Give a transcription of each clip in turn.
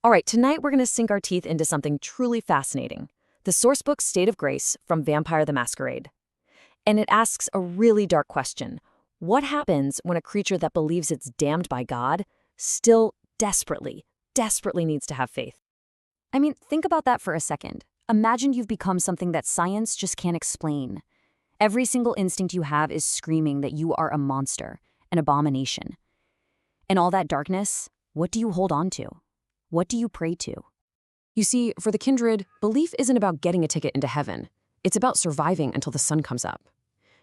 All right, tonight we're going to sink our teeth into something truly fascinating. The sourcebook State of Grace from Vampire the Masquerade. And it asks a really dark question. What happens when a creature that believes it's damned by God still desperately needs to have faith? I mean, think about that for a second. Imagine you've become something that science just can't explain. Every single instinct you have is screaming that you are a monster, an abomination. In all that darkness, what do you hold on to? What do you pray to? You see, for the Kindred, belief isn't about getting a ticket into heaven. It's about surviving until the sun comes up.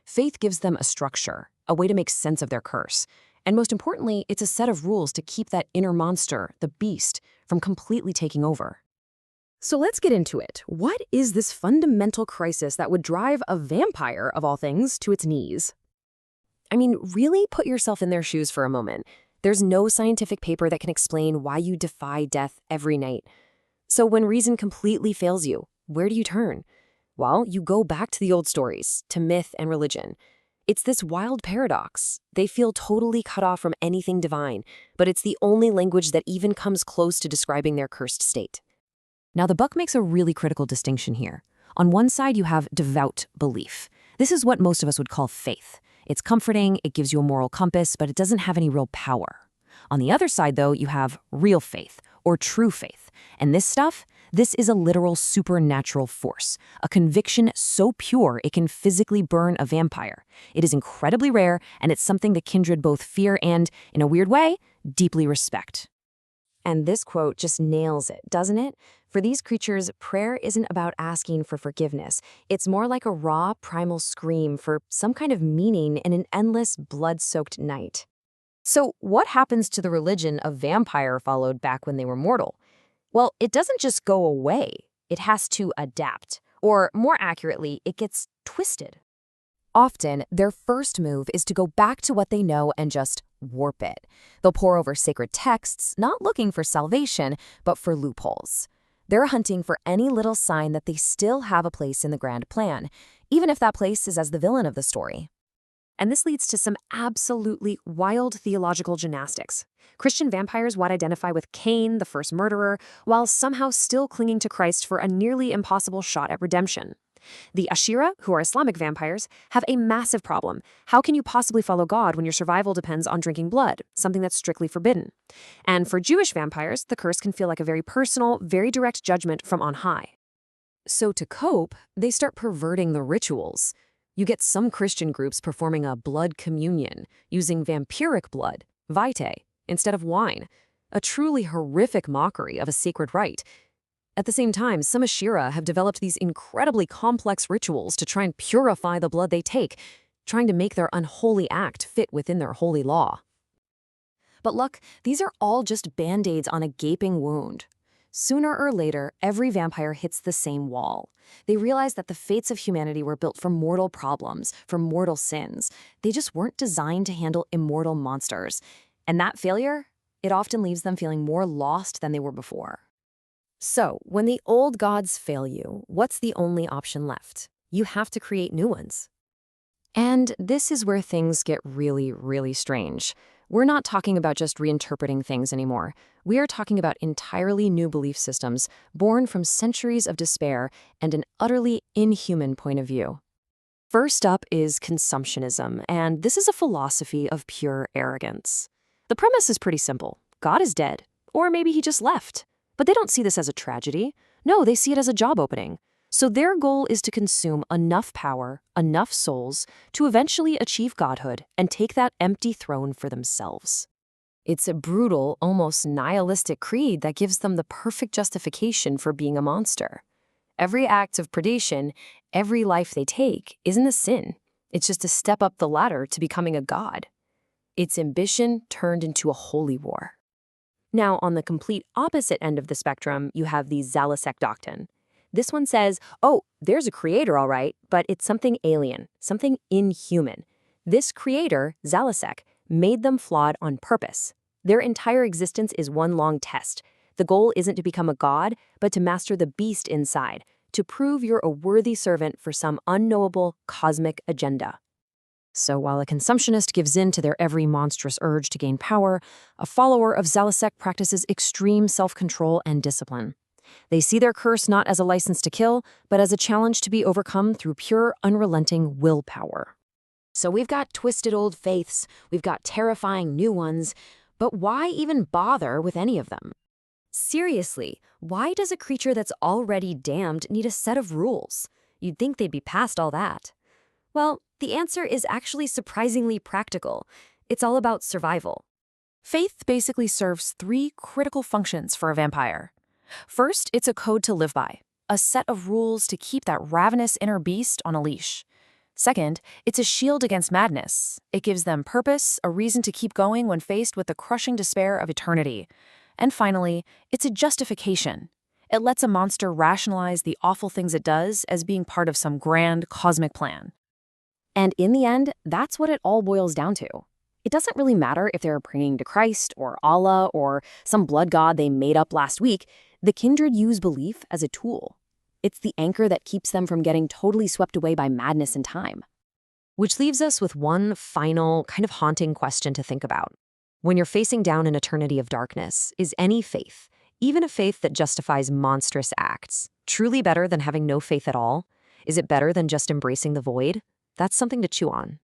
Faith gives them a structure, a way to make sense of their curse. And most importantly, it's a set of rules to keep that inner monster, the beast, from completely taking over. So let's get into it. What is this fundamental crisis that would drive a vampire, of all things, to its knees? I mean, really put yourself in their shoes for a moment. There's no scientific paper that can explain why you defy death every night. So when reason completely fails you, where do you turn? Well, you go back to the old stories, to myth and religion. It's this wild paradox. They feel totally cut off from anything divine, but it's the only language that even comes close to describing their cursed state. Now, the book makes a really critical distinction here. On one side, you have devout belief. This is what most of us would call faith. It's comforting, it gives you a moral compass, but it doesn't have any real power. On the other side, though, you have real faith, or true faith. And this is a literal supernatural force, a conviction so pure it can physically burn a vampire. It is incredibly rare, and it's something the Kindred both fear and, in a weird way, deeply respect. And this quote just nails it, doesn't it? For these creatures, prayer isn't about asking for forgiveness. It's more like a raw, primal scream for some kind of meaning in an endless, blood-soaked night. So what happens to the religion a vampire followed back when they were mortal? Well, it doesn't just go away. It has to adapt. Or more accurately, it gets twisted. Often, their first move is to go back to what they know and just warp it. They'll pore over sacred texts, not looking for salvation, but for loopholes. They're hunting for any little sign that they still have a place in the grand plan, even if that place is as the villain of the story. And this leads to some absolutely wild theological gymnastics. Christian vampires would identify with Kine, the first murderer, while somehow still clinging to Christ for a nearly impossible shot at redemption. The Ashira, who are Islamic vampires, have a massive problem. How can you possibly follow God when your survival depends on drinking blood, something that's strictly forbidden? And for Jewish vampires, the curse can feel like a very personal, very direct judgment from on high. So to cope, they start perverting the rituals. You get some Christian groups performing a blood communion, using vampiric blood, vitae, instead of wine, a truly horrific mockery of a sacred rite. At the same time, some Ashira have developed these incredibly complex rituals to try and purify the blood they take, trying to make their unholy act fit within their holy law. But look, these are all just band-aids on a gaping wound. Sooner or later, every vampire hits the same wall. They realize that the fates of humanity were built for mortal problems, for mortal sins. They just weren't designed to handle immortal monsters. And that failure, it often leaves them feeling more lost than they were before. So, when the old gods fail you, what's the only option left? You have to create new ones. And this is where things get really strange. We're not talking about just reinterpreting things anymore. We are talking about entirely new belief systems born from centuries of despair and an utterly inhuman point of view. First up is consumptionism, and this is a philosophy of pure arrogance. The premise is pretty simple. God is dead, or maybe he just left. But they don't see this as a tragedy. No, they see it as a job opening. So their goal is to consume enough power, enough souls, to eventually achieve godhood and take that empty throne for themselves. It's a brutal, almost nihilistic creed that gives them the perfect justification for being a monster. Every act of predation, every life they take, isn't a sin. It's just a step up the ladder to becoming a god. It's ambition turned into a holy war. Now, on the complete opposite end of the spectrum, you have the soulless doctrine. This one says, oh, there's a creator, all right, but it's something alien, something inhuman. This creator, Zalasek, made them flawed on purpose. Their entire existence is one long test. The goal isn't to become a god, but to master the beast inside, to prove you're a worthy servant for some unknowable cosmic agenda. So while a consumptionist gives in to their every monstrous urge to gain power, a follower of Zalasek practices extreme self-control and discipline. They see their curse not as a license to kill, but as a challenge to be overcome through pure, unrelenting willpower. So we've got twisted old faiths, we've got terrifying new ones, but why even bother with any of them? Seriously, why does a creature that's already damned need a set of rules? You'd think they'd be past all that. Well, the answer is actually surprisingly practical. It's all about survival. Faith basically serves three critical functions for a vampire. First, it's a code to live by, a set of rules to keep that ravenous inner beast on a leash. Second, it's a shield against madness. It gives them purpose, a reason to keep going when faced with the crushing despair of eternity. And finally, it's a justification. It lets a monster rationalize the awful things it does as being part of some grand cosmic plan. And in the end, that's what it all boils down to. It doesn't really matter if they're praying to Christ or Allah or some blood god they made up last week. The Kindred use belief as a tool. It's the anchor that keeps them from getting totally swept away by madness and time. Which leaves us with one final, kind of haunting question to think about. When you're facing down an eternity of darkness, is any faith, even a faith that justifies monstrous acts, truly better than having no faith at all? Is it better than just embracing the void? That's something to chew on.